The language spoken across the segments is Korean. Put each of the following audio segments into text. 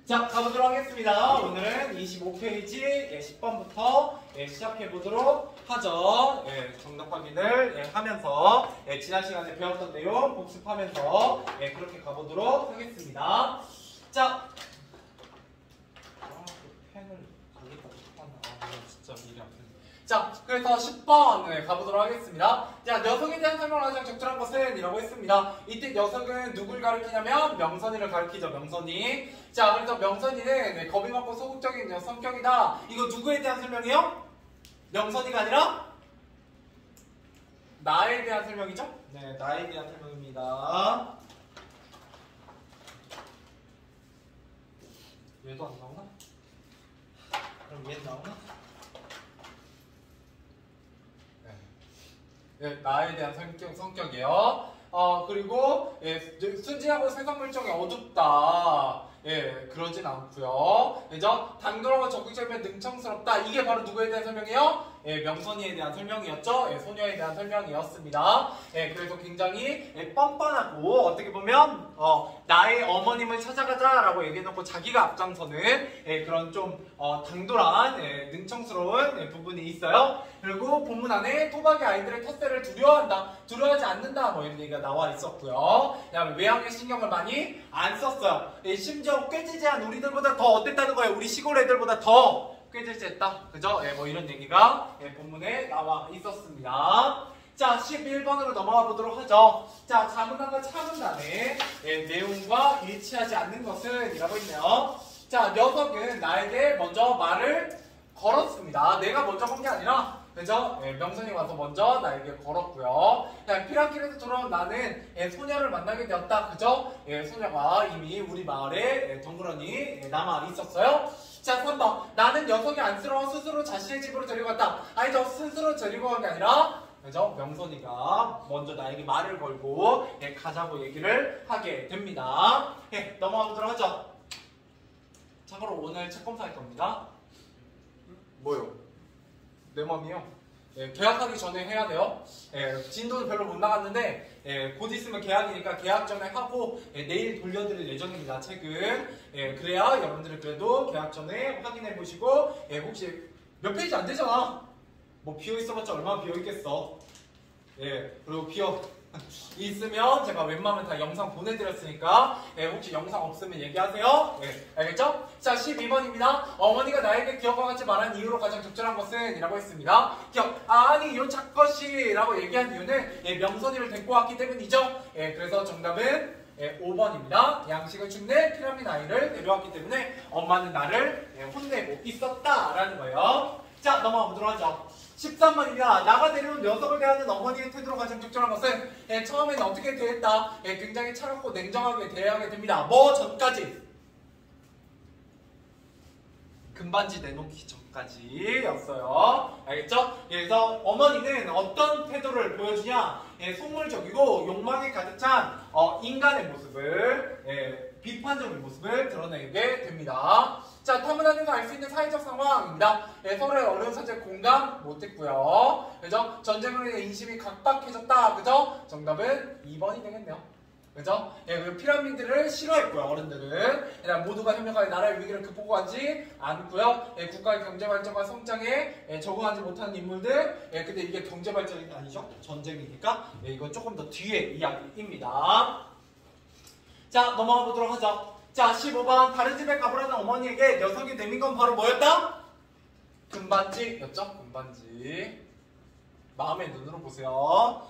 자, 가보도록 하겠습니다. 오늘은 25페이지 10번부터 시작해보도록 하죠. 정답 확인을 하면서 지난 시간에 배웠던 내용 복습하면서 그렇게 가보도록 하겠습니다. 자, 펜을 가겠다. 진짜 미리 안 펜. 자, 그래서 10번 가보도록 하겠습니다. 자, 녀석에 대한 설명을 가장 적절한 것은 이라고 했습니다. 이때 녀석은 누굴 가리키냐면 명선이를 가리키죠. 명선이. 자, 그래서 명선이는 겁이 많고 소극적인 성격이다. 이거 누구에 대한 설명이에요? 명선이가 아니라 나에 대한 설명이죠? 네, 나에 대한 설명입니다. 얘도 안 나오나? 그럼 얘는 나오나? 네, 나에 대한 성격이에요. 그리고 순진하고 세상물정이 어둡다. 그러진 않고요. 그죠? 당돌하고 적극적이면 능청스럽다. 이게 바로 누구에 대한 설명이에요? 명선이에 대한 설명이었죠. 소녀에 대한 설명이었습니다. 그래서 굉장히 뻔뻔하고 어떻게 보면 나의 어머님을 찾아가자라고 얘기해놓고 자기가 앞장서는 그런 좀 당돌한 능청스러운 부분이 있어요. 그리고 본문 안에 토박이 아이들의 텃세를 두려워한다, 두려워하지 않는다 뭐 이런 얘기가 나와 있었고요. 그다음에 외향에 신경을 많이 안 썼어요. 심지어 꾀지지한 우리들보다 더 어땠다는 거예요. 우리 시골 애들보다 더 꾀지지했다. 그죠? 뭐 이런 얘기가 본문에 나와 있었습니다. 자, 11번으로 넘어가 보도록 하죠. 자, 자문단과 차문단의 내용과 일치하지 않는 것은 이라고 있네요. 자, 녀석은 나에게 먼저 말을 걸었습니다. 내가 먼저 건 게 아니라, 그죠? 명선이 와서 먼저 나에게 걸었고요. 피라길에서 돌아온 나는 소녀를 만나게 되었다. 그죠? 소녀가 이미 우리 마을에 덩그러니 남아 있었어요. 자, 3번. 나는 녀석이 안쓰러워 스스로 자신의 집으로 데려갔다. 아니, 저 스스로 데리고 간 게 아니라, 그죠? 명선이가 먼저 나에게 말을 걸고 가자고 얘기를 하게 됩니다. 넘어가 보도록 하죠. 참고로 오늘 책 검사할 겁니다. 뭐요? 내 맘이요. 계약하기 전에 해야 돼요. 진도는 별로 못 나갔는데 곧 있으면 계약이니까 계약 전에 하고 내일 돌려드릴 예정입니다. 책은. 그래야 여러분들이 그래도 계약 전에 확인해 보시고 혹시 몇 페이지 안 되잖아. 뭐 비어 있어봤자 얼마나 비어 있겠어. 그리고 비어 있으면 제가 웬만하면 다 영상 보내드렸으니까 혹시 영상 없으면 얘기하세요. 알겠죠? 자, 12번입니다. 어머니가 나에게 기억과 같이 말한 이유로 가장 적절한 것은 이라고 했습니다. 아니 요 작것이 라고 얘기한 이유는 명선이를 데리고 왔기 때문이죠. 그래서 정답은 5번입니다. 양식을 축내 피라민 아이를 데려왔기 때문에 엄마는 나를 혼내고 있었다라는 거예요. 자, 넘어가 보도록 하죠. 13번입니다. 나가 데려온 녀석을 대하는 어머니의 태도로 가장 적절한 것은 처음에는 어떻게 대했다? 굉장히 차갑고 냉정하게 대하게 됩니다. 뭐 전까지? 금반지 내놓기 전까지 였어요. 알겠죠? 그래서 어머니는 어떤 태도를 보여주냐? 속물적이고 욕망에 가득 찬 인간의 모습을 비판적인 모습을 드러내게 됩니다. 자, 타문안에서 알 수 있는 사회적 상황입니다. 서로의 어려운 사실에 공감 못했고요. 그죠? 전쟁으로 인해 인심이 각박해졌다. 그죠? 정답은 2번이 되겠네요. 그죠? 그리고 피라미드를 싫어했고요. 어른들은 모두가 협력하여 나라의 위기를 극복하지 않고요. 국가의 경제발전과 성장에 적응하지 못하는 인물들. 근데 이게 경제발전이 아니죠? 전쟁이니까. 이건 조금 더 뒤에 이야기입니다. 자, 넘어가 보도록 하죠. 자, 15번. 다른 집에 가보라는 어머니에게 녀석이 내민 건 바로 뭐였다? 금반지였죠? 금반지. 마음의 눈으로 보세요.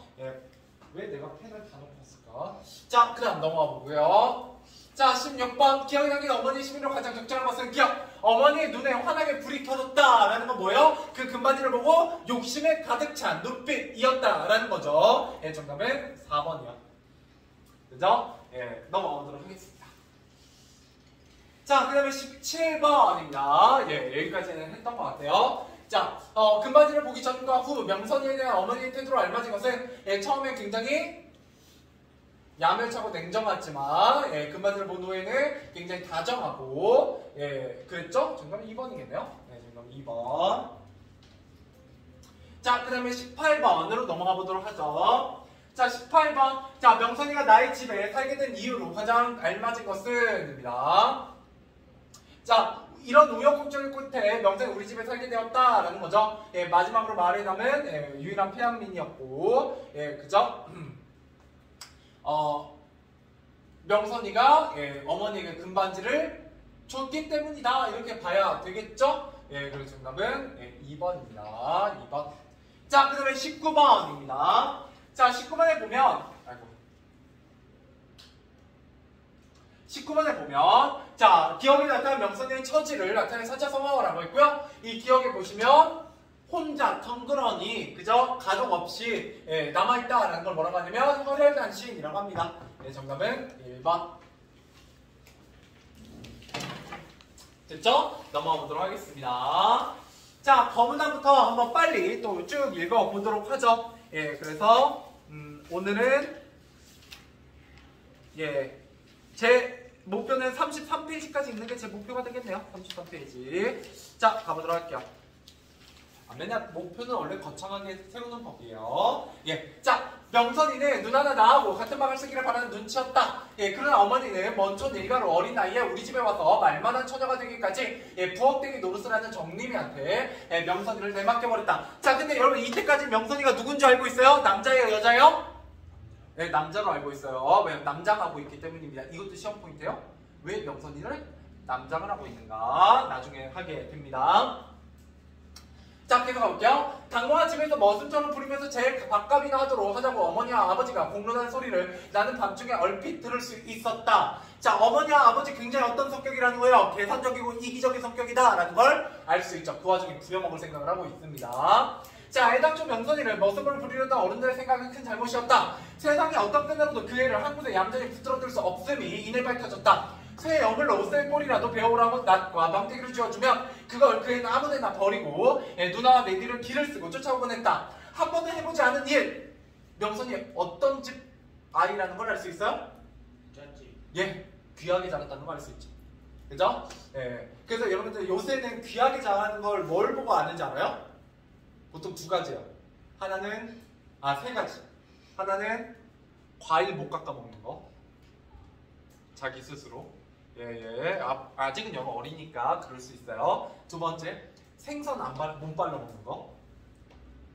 왜 내가 펜을 다 놓고 왔을까? 자, 그 다음 넘어가 보고요. 자, 16번. 기억이 남긴 어머니의 시민으로 가장 적절한 것은 기억. 어머니의 눈에 환하게 불이 켜졌다 라는 건 뭐예요? 그 금반지를 보고 욕심에 가득 찬 눈빛이었다 라는 거죠. 정답은 4번이요. 그죠? 넘어가 보도록 하겠습니다. 자, 그 다음에 17번입니다. 여기까지는 했던 것 같아요. 자, 금반지를 보기 전과 후 명선이에 대한 어머니의 태도로 알맞은 것은 처음에 굉장히 야멸차고 냉정하지만 금반지를 본 후에는 굉장히 다정하고 그랬죠? 정답은 2번이겠네요. 정답은 2번. 자, 그 다음에 18번으로 넘어가 보도록 하죠. 자, 18번. 자, 명선이가 나의 집에 살게 된 이유로 가장 알맞은 것은 입니다. 자, 이런 우여곡절 끝에 명성이 우리 집에 살게 되었다라는 거죠. 예, 마지막으로 말해 남은 유일한 폐양민이었고, 예, 그죠? 명선이가 어머니에게 금반지를 줬기 때문이다 이렇게 봐야 되겠죠? 예, 그래서 정답은 2번입니다. 2번. 자, 그 다음에 19번입니다. 자, 19번에 보면, 19번에 보면, 자, 기억에 나타난 명선이의 처지를 나타낸 4차 성화어라고 했고요. 이 기억에 보시면, 혼자 덩그러니, 그저 가족 없이 남아있다라는 걸 뭐라고 하냐면, 혈혈단신이라고 합니다. 네, 정답은 1번. 됐죠? 넘어가 보도록 하겠습니다. 자, 거문단부터 한번 빨리 또 쭉 읽어보도록 하죠. 예, 그래서 오늘은 제 목표는 33페이지까지 읽는 게 제 목표가 되겠네요. 33페이지. 자, 가보도록 할게요. 맨날 목표는 원래 거창하게 세우는 법이에요. 예, 자, 명선이는 눈 하나 나하고 같은 방을 쓰기를 바라는 눈치였다. 예, 그러나 어머니는 먼촌 일가로 어린 나이에 우리 집에 와서 말만한 처녀가 되기까지 부엌대기 노릇을 하는 정림이한테 명선이를 내맡겨버렸다. 자, 근데 여러분 이때까지 명선이가 누군지 알고 있어요? 남자예요, 여자예요? 네, 남자로 알고 있어요. 왜? 남자가 하고 있기 때문입니다. 이것도 시험 포인트예요. 왜 명선이를 남장을 하고 있는가? 나중에 하게 됩니다. 자, 계속 가볼게요. 당고한 집에서 머슴처럼 부리면서 제일 밥값이나 하자고 어머니와 아버지가 공론하는 소리를 나는 밤중에 얼핏 들을 수 있었다. 자, 어머니와 아버지 굉장히 어떤 성격이라는 거예요? 계산적이고 이기적인 성격이다 라는 걸 알 수 있죠. 그 와중에 부려먹을 생각을 하고 있습니다. 자, 애당초 명선이를 머슴을 부리려던 어른들의 생각은 큰 잘못이었다. 세상에 어떤 끈으로도 그 애를 한 곳에 얌전히 붙들어둘 수 없음이 이내 밝혀졌다. 새 여물로 셀 꼴이라도 배우라고 낫과 망태기를 쥐어주면 그걸 그 애는 아무데나 버리고 누나와 내디를 길을 쓰고 쫓아오곤 했다. 한 번도 해보지 않은 일. 명선이 어떤 집 아이라는 걸 알 수 있어요? 예, 귀하게 자랐다는 걸 알 수 있죠. 그죠? 예. 그래서 여러분들 요새는 귀하게 자라는 걸 뭘 보고 아는지 알아요? 보통 두 가지예요. 하나는 세 가지. 하나는 과일 못 깎아 먹는 거. 자기 스스로. 예. 아직은 영어 어리니까 그럴 수 있어요. 두 번째, 생선 못 발라 먹는 거.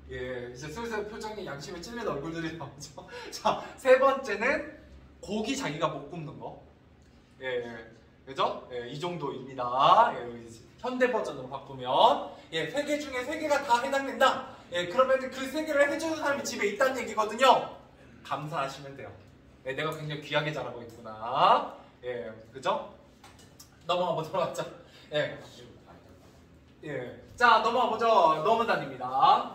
예, 이제 슬슬 표정이 양심에 찔리는 얼굴들이 나오죠. 자, 세 번째는 고기 자기가 못 굽는 거. 예, 그죠? 예, 이 정도입니다. 예, 현대 버전으로 바꾸면 세 개 중에 세 개가 다 해당된다. 예, 그러면 그 세 개를 해주는 사람이 집에 있다는 얘기거든요. 감사하시면 돼요. 예, 내가 굉장히 귀하게 자라고 있구나. 예, 그죠? 넘어가 보도록 하죠. 예. 자, 넘어가 보죠. 너무단입니다.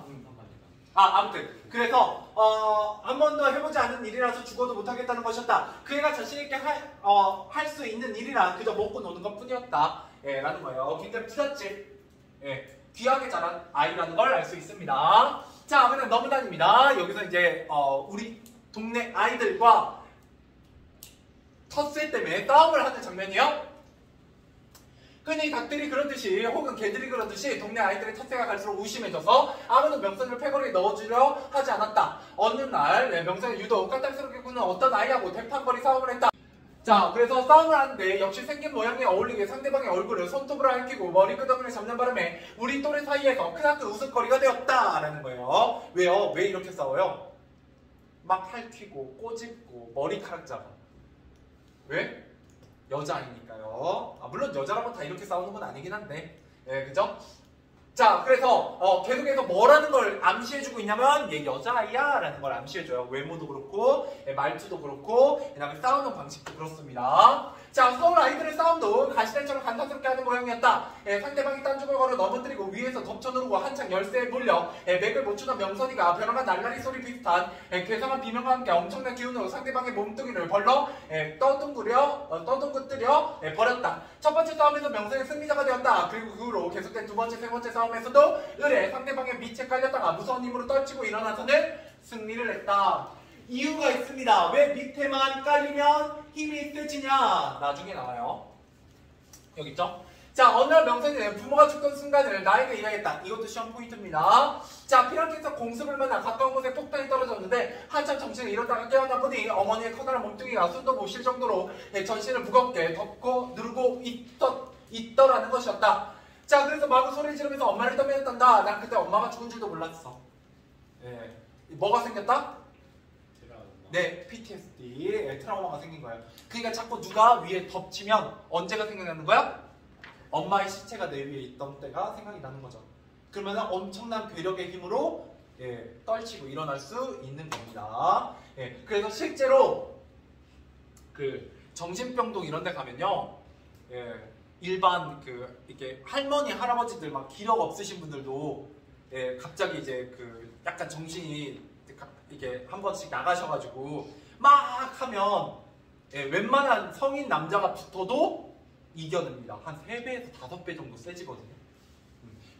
아무튼 그래서 한 번도 해보지 않은 일이라서 죽어도 못하겠다는 것이었다. 그 애가 자신있게 할 수 있는 일이란 그저 먹고 노는 것 뿐이었다. 예, 라는 거예요. 굉장히 부잣집, 귀하게 자란 아이라는 걸 알 수 있습니다. 자, 그냥 너무단입니다. 여기서 이제 우리 동네 아이들과 텃세 때문에 싸움을 하는 장면이요. 흔히 닭들이 그러듯이 혹은 개들이 그러듯이 동네 아이들의 텃세가 갈수록 의심해져서 아무도 명선이를 패거리에 넣어주려 하지 않았다. 어느 날 명선이 유독 까딱스럽게 구는 어떤 아이하고 대판거리 싸움을 했다. 자, 그래서 싸움을 하는데 역시 생긴 모양에 어울리게 상대방의 얼굴을 손톱으로 핥히고 머리끄덩이를 잡는 바람에 우리 또래 사이에서 크나큰 웃음거리가 되었다라는 거예요. 왜요? 왜 이렇게 싸워요? 막 핥히고 꼬집고 머리카락 잡아. 왜? 여자아이니까요. 물론 여자라고 다 이렇게 싸우는 건 아니긴 한데, 그죠? 자, 그래서 계속해서 뭐라는 걸 암시해주고 있냐면 얘 여자아이야 라는 걸 암시해줘요. 외모도 그렇고 말투도 그렇고 그 다음에 싸우는 방식도 그렇습니다. 자, 서울 아이들의 싸움도 가시날처럼 간사스럽게 하는 모양이었다. 상대방이 딴죽을 걸어 넘어뜨리고 위에서 덮쳐누르고 한창 열쇠에 몰려 맥을 못 추던 명선이가 벼랑한 날라리 소리 비슷한 괴상한 비명과 함께 엄청난 기운으로 상대방의 몸뚱이를 벌러 떠둥그뜨려 버렸다. 첫 번째 싸움에서 명선이 승리자가 되었다. 그리고 그 후로 계속된 두 번째, 세 번째 싸움에서도 의뢰 상대방의 밑에 깔렸다가 무서운 힘으로 떨치고 일어나서는 승리를 했다. 이유가 있습니다. 왜 밑에만 깔리면 힘이 세지냐? 나중에 나와요. 여기 있죠? 자, 어느 날 명선이는 부모가 죽던 순간을 나에게 이야기했다. 이것도 시험 포인트입니다. 자, 피랑께서 공습을 만나 가까운 곳에 폭탄이 떨어졌는데 한참 정신을 잃었다가 깨어나 보니 어머니의 커다란 몸뚱이가 숨도 못 쉴 정도로 전신을 무겁게 덮고 누르고 있더라는 것이었다. 자, 그래서 마구 소리 지르면서 엄마를 떠밀었단다. 난 그때 엄마가 죽은 줄도 몰랐어. 예. 뭐가 생겼다? 네, PTSD, 예, 트라우마가 생긴 거예요. 그러니까 자꾸 누가 위에 덮치면 언제가 생각나는 거야? 엄마의 시체가 내 위에 있던 때가 생각이 나는 거죠. 그러면 엄청난 괴력의 힘으로 예, 떨치고 일어날 수 있는 겁니다. 예, 그래서 실제로 그 정신병동 이런 데 가면요. 예, 일반 그 이렇게 할머니, 할아버지들 막 기력 없으신 분들도 예, 갑자기 이제 그 약간 정신이 이게 한 번씩 나가셔가지고 막 하면 예, 웬만한 성인 남자가 붙어도 이겨냅니다. 한 3배에서 5배 정도 세지거든요.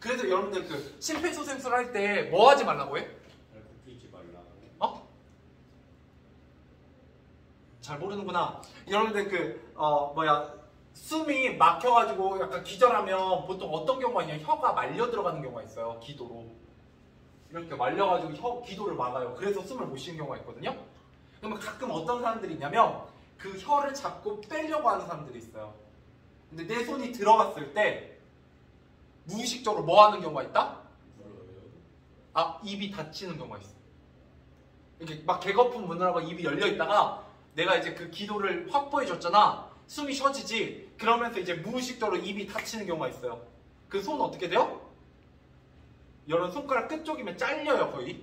그래서 여러분들 그 심폐소생술 할 때 뭐 하지 말라고 해? 굽히지 말라고. 어? 잘 모르는구나. 여러분들 그 숨이 막혀가지고 약간 기절하면 보통 어떤 경우가 있냐면 혀가 말려 들어가는 경우가 있어요. 기도로. 이렇게 말려가지고 기도를 막아요. 그래서 숨을 못 쉬는 경우가 있거든요. 그러면 가끔 어떤 사람들이 있냐면 그 혀를 잡고 빼려고 하는 사람들이 있어요. 근데 내 손이 들어갔을 때 무의식적으로 뭐 하는 경우가 있다? 아, 입이 닫히는 경우가 있어. 이렇게 막 개거품 문으라고 입이 열려 있다가 내가 이제 그 기도를 확보해 줬잖아. 숨이 쉬어지지. 그러면서 이제 무의식적으로 입이 닫히는 경우가 있어요. 그 손 어떻게 돼요? 여러분 손가락 끝쪽이면 잘려요 거의.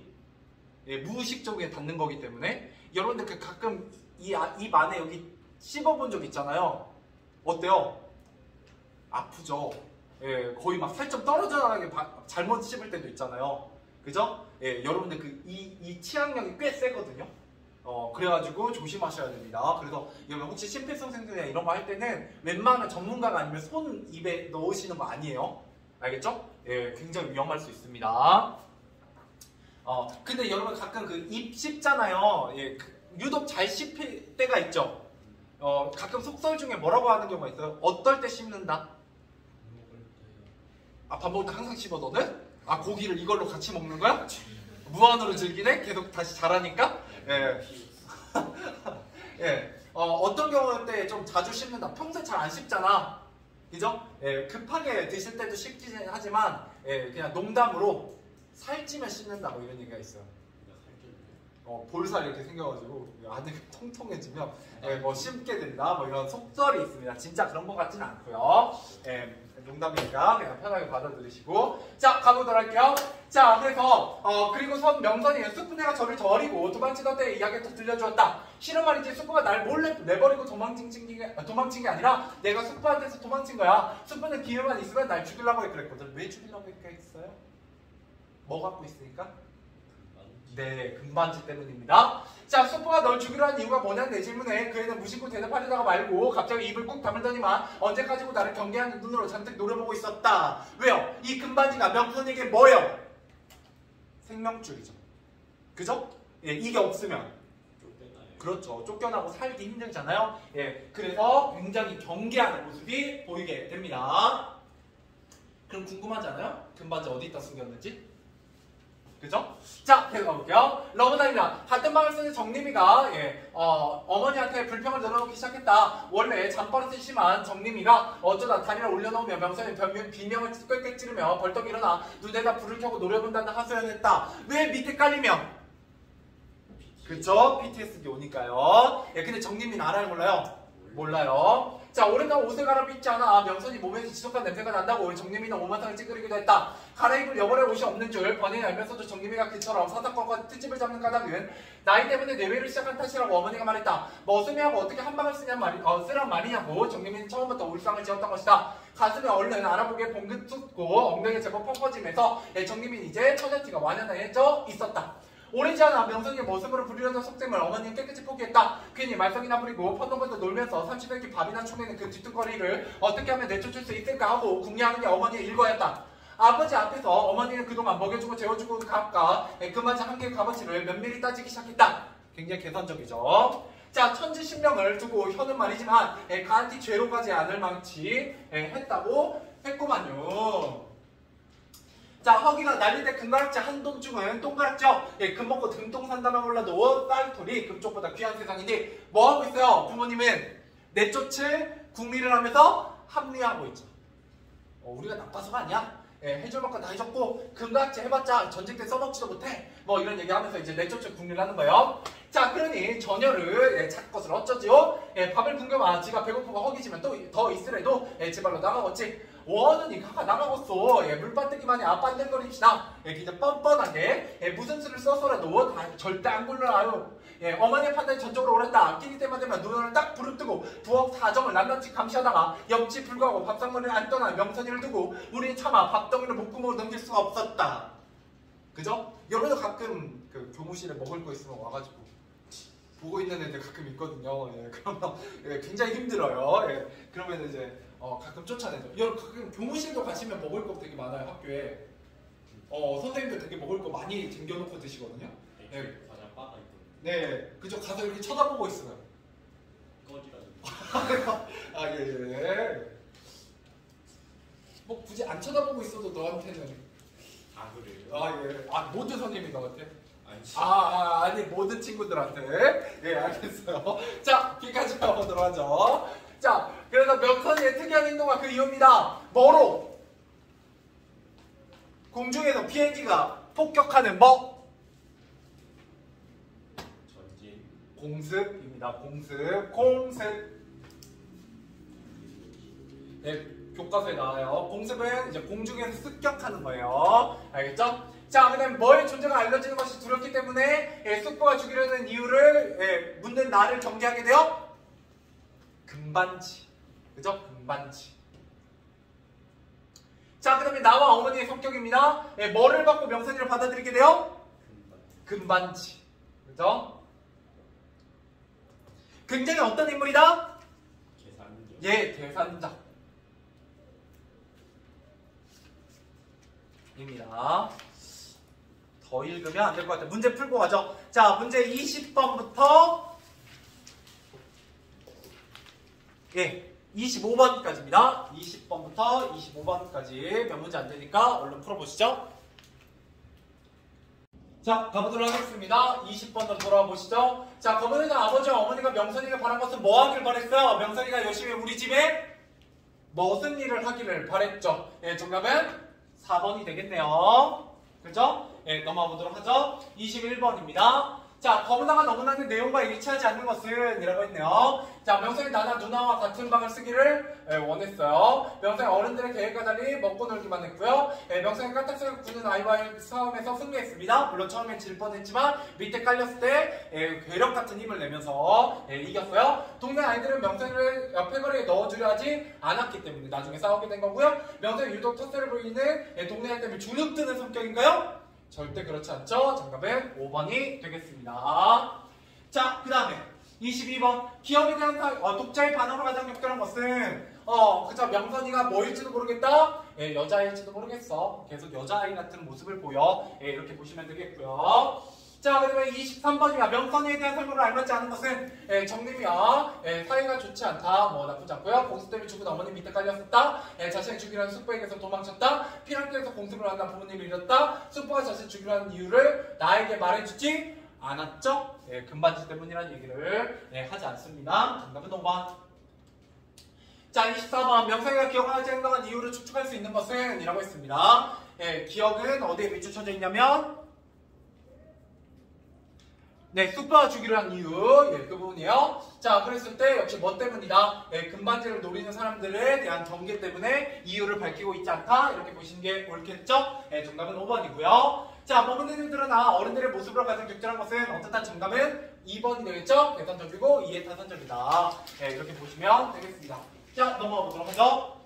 예, 무의식적으로 닿는 거기 때문에 여러분들 그 가끔 입 안에 여기 씹어본 적 있잖아요. 어때요? 아프죠? 예, 거의 막 살점 떨어져 나가게 잘못 씹을 때도 있잖아요. 그죠? 예, 여러분들 그 이 치악력이 꽤 세거든요. 그래가지고 조심하셔야 됩니다. 그래서 여러분 혹시 심폐소생술이나 이런 거 할 때는 웬만한 전문가가 아니면 손 입에 넣으시는 거 아니에요. 알겠죠? 예, 굉장히 위험할 수 있습니다. 근데 여러분 가끔 그 입 씹잖아요. 예, 유독 잘 씹힐 때가 있죠. 가끔 속설 중에 뭐라고 하는 경우가 있어요. 어떨 때 씹는다? 아, 밥 먹을 때 항상 씹어 너는? 아, 고기를 이걸로 같이 먹는 거야? 무한으로 즐기네? 계속 다시 잘하니까? 예. 예. 어떤 경우 때 좀 자주 씹는다. 평소에 잘 안 씹잖아. 그죠? 예, 급하게 드실 때도 씹긴 하지만 예, 그냥 농담으로 살찌면 씹는다 뭐 이런 얘기가 있어요. 볼살 이렇게 생겨가지고 안에 통통해지면 예, 뭐 씹게 된다 뭐 이런 속설이 있습니다. 진짜 그런 것 같지는 않고요. 예, 농담이니까 그냥 편하게 받아들이시고. 자, 가보도록 할게요. 자, 그래서 그리고 명선이 수프네가 저를 저리고 도망치던 때의 이야기를 또 들려주었다. 싫은 말이지 수프가 날 몰래 내버리고 도망친 게 아니라 내가 수프한테서 도망친 거야. 수프는 기회만 있으면 날 죽이려고 그랬거든. 왜 죽이려고 했겠어요? 뭐 갖고 있으니까? 네, 금반지 때문입니다. 자, 수프가 널 죽이려 한 이유가 뭐냐는 내 질문에 그 애는 무심코 대답하려다가 말고 갑자기 입을 꾹 다물더니만 언제까지고 나를 경계하는 눈으로 잔뜩 노려보고 있었다. 왜요? 이 금반지가 명선에게 뭐예요? 생명줄이죠. 그죠? 예, 이게 없으면 그렇죠. 쫓겨나고 살기 힘들잖아요. 예, 그래서 굉장히 경계하는 모습이 보이게 됩니다. 그럼 궁금하지 않아요? 금반지 어디다 숨겼는지? 그죠? 자, 계속 가볼게요. 러브다이나 같은 방을 쓰는 정림이가 어머니한테 불평을 늘어놓기 시작했다. 원래 잠버릇이 심한 정림이가 어쩌다 다리를 올려놓으며 명선이 비명을 꽥꽥 찌르며 벌떡 일어나 눈에다 불을 켜고 노려본다는 하소연했다. 왜 밑에 깔리면? 그쵸? PTSD 오니까요. 예, 근데 정림이는 알아요 몰라요? 몰라요. 자, 오랜날 옷을 갈아입지 않아 명선이 몸에서 지독한 냄새가 난다고 정림이는 오만상을 찌그리기도 했다. 갈아입을 여벌의 옷이 없는 줄 번연히 알면서도 정림이가 그처럼 사사건건 트집을 잡는 까닭은 나이 때문에 내외를 시작한 탓이라고 어머니가 말했다. 머슴이하고 어떻게 한 방을 쓰란 말이냐고 정림이는 처음부터 울상을 지었던 것이다. 가슴에 얼른 알아보게 봉긋 쏟고 엉덩이에 제법 펑퍼지면서 정림이는 이제 처녀티가 완연해져 있었다. 오래지 않아 명선이의 모습으로 부리려던 속셈을 어머니는 깨끗이 포기했다. 괜히 말썽이나 부리고 펀덩펀덩 놀면서 30여 밥이나 추매는 그 뒤뚱거리를 어떻게 하면 내쫓을 수 있을까 하고 궁리하는 게 어머니의 일과였다. 아버지 앞에서 어머니는 그동안 먹여주고 재워주고 각각 그마저 한 개의 값어치를 면밀히 따지기 시작했다. 굉장히 계산적이죠. 자, 천지신명을 두고 혀는 말이지만 가한티 죄로 가지 않을 망치 했다고 했구만요. 자, 허기가 날릴 때 금가락지 한 돈쯤은 똥가락죠. 예, 금 먹고 등똥 산다만 몰라도 쌀토리 금쪽보다 귀한 세상인데 뭐 하고 있어요? 부모님은 내쫓을 궁리를 하면서 합리화하고 있죠. 우리가 나빠서가 아니야. 해줄 만큼 다 해줬고 금각지 해봤자 전쟁 때 써먹지도 못해. 뭐 이런 얘기하면서 이제 내쫓을 궁리를 하는 거예요. 자, 그러니 전혀를 찾을 것을 어쩌지요? 밥을 굶겨봐. 지가 배고프고 허기지면 또 더 있으래도 제발로 나가겠지. 원은 이가가 나가겠어. 물빠뜨기만이 빤들거립시다. 그냥 뻔뻔하게 무슨 수를 써서라도 다 절대 안 굴러요. 어머니의 판단이 전적으로 옳았다. 끼니 때만 되면 눈을 딱 부릅뜨고 부엌 사정을 낱낱이 감시하다가 옆집 불구하고 밥상머리를 안 떠나 명선이를 두고 우리는 차마 밥덩이를 목구멍으로 넘길 수가 없었다. 그죠? 여러분도 가끔 그 교무실에 먹을 거 있으면 와가지고 보고 있는 애들 가끔 있거든요. 그러면 굉장히 힘들어요. 그러면 이제 가끔 쫓아내죠. 여러분 가끔 교무실도 가시면 먹을 거 되게 많아요. 학교에 선생님들 되게 먹을 거 많이 챙겨놓고 드시거든요. 과자 바가 있거든요. 네, 그죠. 가서 이렇게 쳐다보고 있어요. 꺼지라는. 예. 뭐 굳이 안 쳐다보고 있어도 너한테는. 그래요? 예. 모든 선생님이 너한테? 아니지. 아니 모든 친구들한테. 예, 알겠어요. 자, 비까지 가보도록 하죠. 자, 그래서 명선이의 특이한 행동과 그 이유입니다. 뭐로? 공중에서 비행기가 폭격하는 뭐? 전진. 공습입니다. 공습. 네, 교과서에 나와요. 공습은 이제 공중에서 습격하는 거예요. 알겠죠? 자, 그 다음에 뭐의 존재가 알려지는 것이 두렵기 때문에 숙부가 죽이려는 이유를 묻는 나를 경계하게 돼요? 금반지. 그죠? 금반지. 자, 그 다음에 나와 어머니의 성격입니다. 뭐를 받고 명선이를 받아들이게 돼요? 금반지. 그죠? 굉장히 어떤 인물이다? 계산자. 예, 계산자. 입니다. 더 읽으면 안 될 것 같아요. 문제 풀고 가죠. 자, 문제 20번부터 25번까지입니다. 20번부터 25번까지 몇 문제 안 되니까 얼른 풀어보시죠. 자, 가보도록 하겠습니다. 20번으로 돌아와 보시죠. 자, 거기는 아버지와 어머니가 명선이가 바란 것은 뭐 하길 바랬어요? 명선이가 열심히 우리 집에 무슨 일을 하기를 바랬죠? 정답은 4번이 되겠네요. 그죠? 넘어가 보도록 하죠. 21번입니다. 자, 거문화가 너무나도 내용과 일치하지 않는 것은 이라고 했네요. 자, 명선이 나나 누나와 같은 방을 쓰기를 원했어요. 명선이 어른들의 계획과 달리 먹고 놀기만 했고요. 명선이 까딱새를 구는 아이와의 싸움에서 승리했습니다. 물론 처음엔 질 뻔했지만 밑에 깔렸을 때 괴력 같은 힘을 내면서 이겼어요. 동네 아이들은 명선이를 패거리에 넣어주려 하지 않았기 때문에 나중에 싸우게 된 거고요. 명선이 유독 텃세를 보이는 동네 아이 때문에 주눅드는 성격인가요? 절대 그렇지 않죠? 정답은 5번이 되겠습니다. 자, 그 다음에 22번. 기업에 대한 독자의 반응으로 가장 적절한 것은 그죠? 명선이가 뭐일지도 모르겠다? 여자일지도 모르겠어. 계속 여자아이 같은 모습을 보여. 이렇게 보시면 되겠고요. 자, 그 다음에 23번이야. 명선이에 대한 설명을 알맞지 않은 것은 정림이야. 사이가 좋지 않다. 뭐 나쁘지 않고요. 공습 때문에 죽은 어머니 밑에 깔렸었다. 자신이 죽이라는 숙부에게서 도망쳤다. 피난길에서 공습을 한다. 부모님을 잃었다. 숙부가 자신을 죽이라는 이유를 나에게 말해주지 않았죠? 금반지 때문이라는 얘기를 하지 않습니다. 정답은 5번. 자, 24번. 명선이가 기억하지 행동한 이유를 추측할 수 있는 것은 이라고 했습니다. 기억은 어디에 비추쳐져 있냐면 숙부가 죽이려 한 이유, 그 부분이에요. 자, 그랬을 때 역시 뭐 때문이다? 금반지를 노리는 사람들에 대한 경계 때문에 이유를 밝히고 있지 않다? 이렇게 보시는 게 옳겠죠? 정답은 5번이고요. 자, 머무는이들은 어른들의 모습으로 가장 적절한 것은 어떻다? 정답은 2번이 되겠죠? 계산적이고 이해타산적이다. 이렇게 보시면 되겠습니다. 자, 넘어가 보도록 하죠.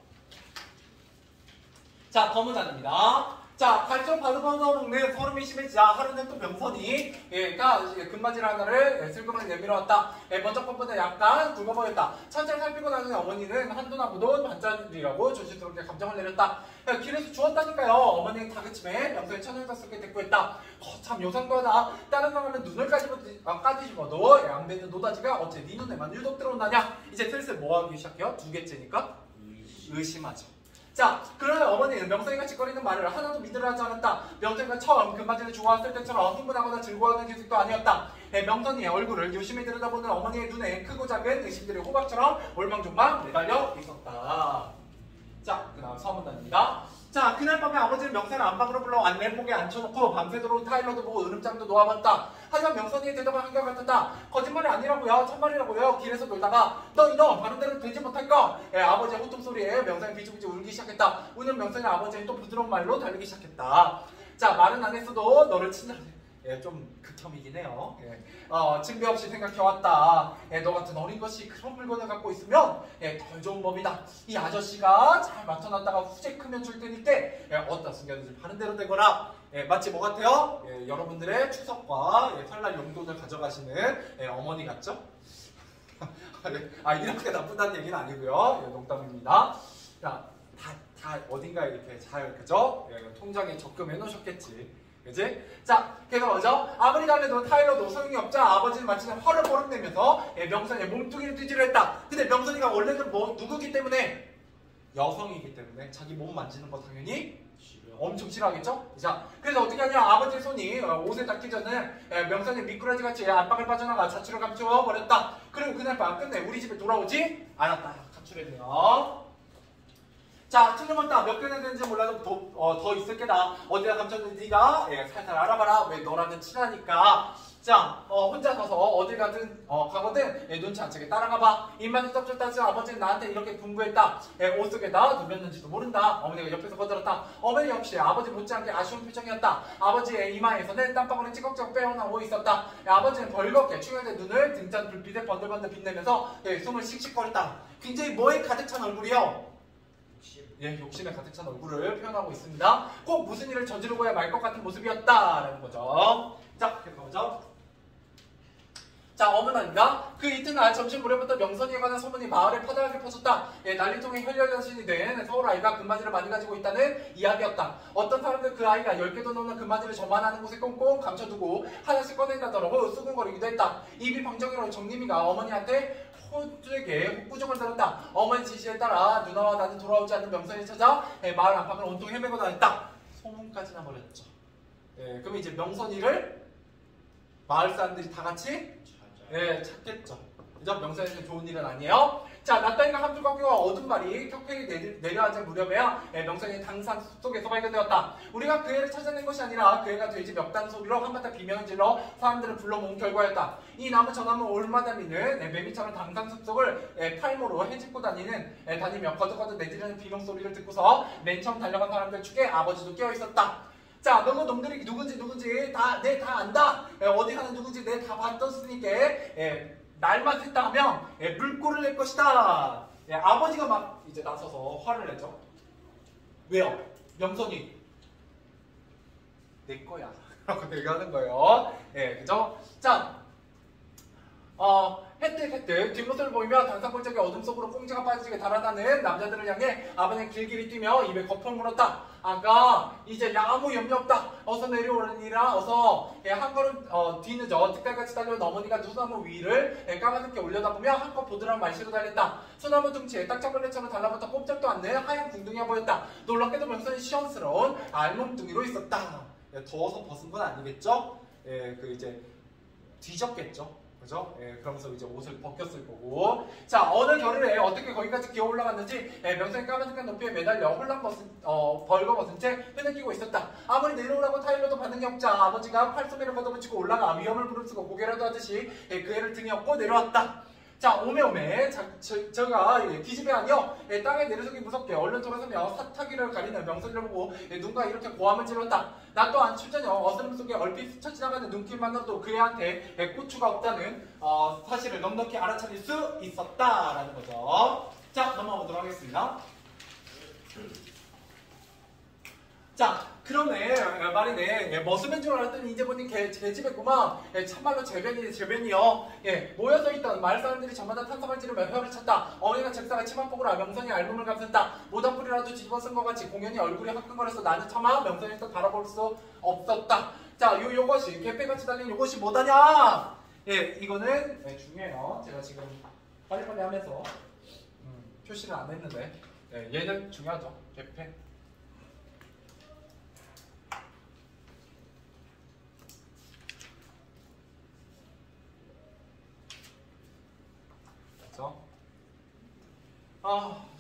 자, 검은잔입니다. 자, 갈수록 바둑바둑 먹는 서름이 심해지자 하루는 또 명선이가 금바지를 하나를 슬그머니 내밀어 왔다. 먼저 것보다 약간 굵어 보였다. 천천히 살피고 나서는 어머니는 한도나무도 반짝이라고 조심스럽게 감정을 내렸다. 길에서 주웠다니까요. 어머니는 다그침에 명선이 천연사스럽게 대꾸했다. 참 요상하다. 다른 사람은 눈을 까지집어도 양배는 노다지가 어째 네 눈에만 유독 들어온다냐. 이제 슬슬 뭐 하기 시작해요? 두 개째니까 의심하죠. 자, 그러나 어머니는 명선이가 짓거리는 말을 하나도 믿으려 하지 않았다. 명선이가 처음 금바지를 주고 왔을 때처럼 흥분하거나 즐거워하는 기색도 아니었다. 명선이의 얼굴을 유심히 들여다보는 어머니의 눈에 크고 작은 의심들이 호박처럼 올망졸망 매달려 있었다. 자, 그 다음 서문단입니다. 자, 그날 밤에 아버지는 명선을 안방으로 불러 안내목에 앉혀놓고 밤새도록 타일러도 보고 으름장도 놓아봤다. 하지만 명선이의 대답은 한결같았다. 거짓말이 아니라고요. 참말이라고요. 길에서 놀다가 너 이놈 바른 대로 되지 못할까? 아버지의 호통소리에 명선이 비죽비죽 울기 시작했다. 우는 명선이 아버지는 또 부드러운 말로 달리기 시작했다. 자, 말은 안 했어도 너를 친절해. 좀 극혐이긴 해요. 징배 없이 생각해왔다. 너 같은 어린 것이 그런 물건을 갖고 있으면 덜 좋은 법이다. 이 아저씨가 잘 맡아놨다가 후제 크면 줄 테니까 어디다 숨겼는지 바른 대로 되거라. 마치 뭐 같아요? 여러분들의 추석과 설날 용돈을 가져가시는 어머니 같죠? 이렇게 나쁘다는 얘기는 아니고요. 농담입니다. 자, 다 어딘가에 이렇게 잘 그죠? 통장에 적금해 놓으셨겠지. 그치? 자, 그래서 뭐죠? 아무리 달래도 타일러도 소용이 없자 아버지는 마치 화를 버럭내면서 명선이의 몸뚱이를 뒤지려 했다. 근데 명선이가 원래는 누구기 때문에? 여성이기 때문에 자기 몸 만지는 거 당연히 엄청 싫어하겠죠? 자, 그래서 어떻게 하냐? 아버지의 손이 옷에 닿기 전에 명선이 미꾸라지 같이 안방을 빠져나가 자취를 감춰버렸다. 그리고 그날 밤 끝내 우리 집에 돌아오지 않았다. 감출했네요. 자, 틀림없다. 몇 개나 되는지 몰라도 더 있을 게다. 어디다 감췄는지 네가 살살 알아봐라. 왜 너랑은 친하니까. 자, 혼자 서서 어딜 가거든 눈치 안 채게 따라가봐. 입맛을 쩍쩍 따지 아버지는 나한테 이렇게 분부했다. 옷 속에다 누렸는지도 모른다. 어머니가 옆에서 거들었다. 어머니 역시 아버지 못지않게 아쉬운 표정이었다. 아버지의 이마에서는 땀방울이 찌걱찌걱 빼어나오고 있었다. 아버지는 벌겋게 충혈된 눈을 등잔 불빛에 번들번들 빛내면서 숨을 씩씩거렸다. 굉장히 뭐에 가득 찬 얼굴이요. 욕심에 가득 찬 얼굴을 표현하고 있습니다. 꼭 무슨 일을 저지르고야 말 것 같은 모습이었다라는 거죠. 자, 이렇게 가보죠. 자, 어느 날인가 그 이튿날 점심 무렵부터 명선이에 관한 소문이 마을에 파다하게 퍼졌다. 난리통에 혈혈연신이 된 서울 아이가 금바지를 많이 가지고 있다는 이야기였다. 어떤 사람들 그 아이가 10개도 넘는 금바지를 저만하는 곳에 꽁꽁 감춰두고 하나씩 꺼낸다더라고 수군거리기도 했다. 입이 방정이로 정림이가 어머니한테 호주에게 혹부족을 들었다. 어머니 지시에 따라 누나와 나는 돌아오지 않는 명선이 찾아 마을 안팎을 온통 헤매고 다녔다. 소문까지 나버렸죠. 그럼 이제 명선이를 마을 사람들이 다 같이 찾겠죠. 그죠? 명선이는 좋은 일은 아니에요. 자, 낮다니까 함줄꺾기와 어둠 말이 켜켜이 내려앉을 무렵에야 명선이 당산 숲속에서 발견되었다. 우리가 그 애를 찾아낸 것이 아니라 그 애가 돼지 멱단 소리로 한바탕 비명을 질러 사람들을 불러 모은 결과였다. 이 나무 저 나무 올마다미는 매미처럼 당산 숲속을 팔모로 헤집고 다니며 거듭거듭 내지르는 비명 소리를 듣고서 맨 처음 달려간 사람들 축에 아버지도 깨어있었다. 자, 너무 놈들이 누군지 다 안다. 어디 가는 누군지 내 다 봤었으니까 날만 샜다 하면 물꼬를 낼 것이다. 아버지가 막 이제 나서서 화를 내죠. 왜요? 명선이 내 거야 라고 얘기하는 거예요. 그죠? 자, het득 뒷모습을 보이며 단상골짜기 어둠 속으로 꽁지가 빠지게 달아나는 남자들을 향해 아버지는 길길이 뛰며 입에 거품을 물었다. 아가 이제 아무 염려 없다. 어서 내려오느니라. 어서 한 걸음 뒤늦어 득달같이 달려온 어머니가 누나무 위를 까마득게 올려다보며 한껏 보드라운 말씨로 달렸다. 소나무 둥치에 딱정벌레처럼 달라붙어 꼼짝도 않는 하얀 궁둥이가 보였다. 놀랍게도 명선이 시원스러운 알몸뚱이로 있었다. 더워서 벗은 건 아니겠죠? 이제 뒤졌겠죠? 그죠? 그러면서 이제 옷을 벗겼을 거고. 자, 어느 겨울에 어떻게 거기까지 기어 올라갔는지 명선이 까마득한 높이에 매달려 벌거벗은 채 흐느끼고 있었다. 아무리 내려오라고 타일러도 반응이 없자 아버지가 팔소매를 걷어붙이고 올라가 위험을 부릅쓰고 고개라도 하듯이 그 애를 등에 업고 내려왔다. 자, 오메오메 저가 기집애 아니여 땅에 내려서기 무섭게 얼른 돌아서며 사타기를 가리는 명선이를 보고 눈과 이렇게 고함을 질렀다. 나 또한 출전혀 어스름 속에 얼핏 스쳐 지나가는 눈길만으로도 그 애한테 고추가 없다는 사실을 넉넉히 알아차릴 수 있었다라는 거죠. 자, 넘어가 보도록 하겠습니다. 자, 그러네 말이네. 머슴인 줄 알았더니 이제 보니 개집애구만. 참말로 제변이요. 모여서 있던 마을 사람들이 저마다 탄성을 지르며 혀를 찼다. 어머니가 책상에 치마폭으로 명선이 알몸을 감쌌다. 모닥불이라도 뒤집어 쓴 것 같이 공연히 얼굴이 화끈거려서 나는 차마 명선이를 또 바라볼 수 없었다. 자, 요것이 개패같이 달린 요것이 뭐다냐? 이거는 중요해요. 제가 지금 빨리빨리 하면서 표시를 안 했는데 얘는 중요하죠. 개패.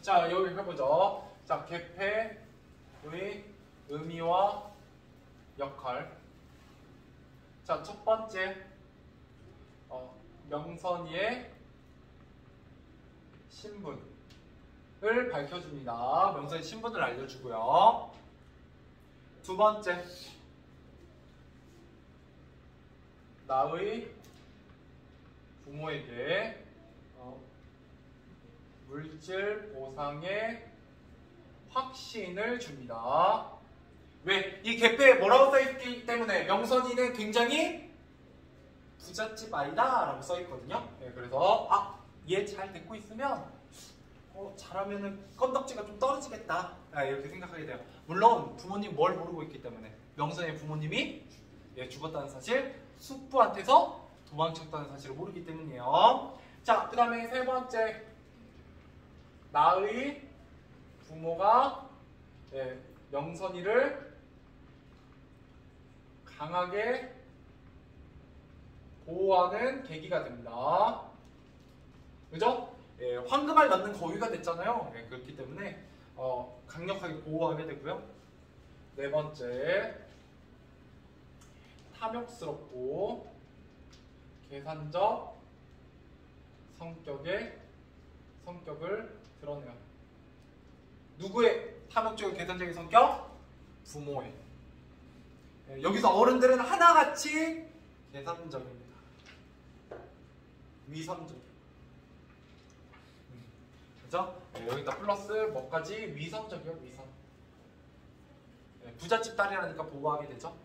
자, 여기 해보죠. 자, 개폐의 의미와 역할. 자, 첫 번째 명선이의 신분을 밝혀줍니다. 명선이 신분을 알려주고요. 두 번째, 나의 부모에게 물질 보상의 확신을 줍니다. 왜? 이 개폐에 뭐라고 써있기 때문에 명선이는 굉장히 부잣집 아이다 라고 써있거든요. 네, 그래서 얘 잘 듣고 있으면 잘하면은 건덕지가 좀 떨어지겠다 이렇게 생각하게 돼요. 물론 부모님 뭘 모르고 있기 때문에 명선의 부모님이 죽었다는 사실, 숙부한테서 도망쳤다는 사실을 모르기 때문이에요. 자, 그 다음에 세 번째, 나의 부모가 명선이를 강하게 보호하는 계기가 됩니다. 그죠? 황금알 낳는 거위가 됐잖아요. 그렇기 때문에 강력하게 보호하게 되고요. 네 번째, 탐욕스럽고 계산적 성격을 드러내요. 누구의 탐욕적이고 계산적인 성격? 부모의. 여기서 어른들은 하나같이 계산적입니다. 위선적. 그죠? 여기다 플러스 뭐까지? 위선적이요, 위선. 부잣집 딸이라니까 보호하게 되죠.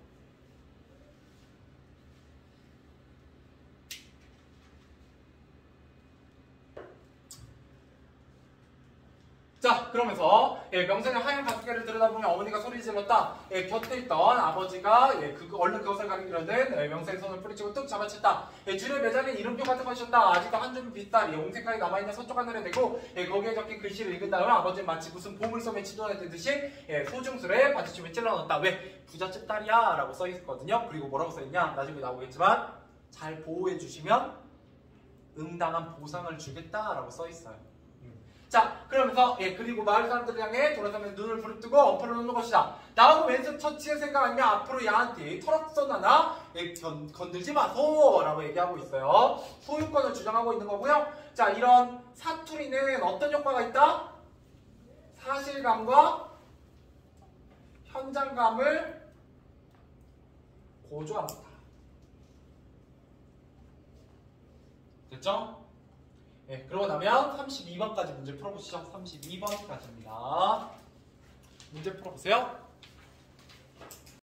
자, 그러면서 명선의 하얀 가슴개를 들여다보면 어머니가 소리 질렀다. 곁에 있던 아버지가 얼른 그것을 가리키려는 명선의 손을 뿌리치고 뚝 잡아챘다. 줄에 매달린 이름표 같은 것이었다. 아직도 한 줌 빛깔이 옹색하게 남아있는 서쪽 하늘에 대고 거기에 적힌 글씨를 읽은 다음 아버지는 마치 무슨 보물섬에 치도하듯이 소중술에 바지춤에 찔러넣었다. 왜? 부잣집 딸이야 라고 써있거든요. 그리고 뭐라고 써있냐? 나중에 나오겠지만 잘 보호해주시면 응당한 보상을 주겠다 라고 써있어요. 자, 그러면서 그리고 마을 사람들을 향해 돌아서면 눈을 부릅뜨고 엎어려 놓는 것이다. 나하고 왼손 터치의 생각 아니면 앞으로 야한테 털악선 하나 건들지 마소 라고 얘기하고 있어요. 소유권을 주장하고 있는 거고요. 자, 이런 사투리는 어떤 효과가 있다? 사실감과 현장감을 고조합니다. 됐죠? 그러고 나면 32번까지 문제 풀어보시죠. 32번까지입니다. 문제 풀어보세요.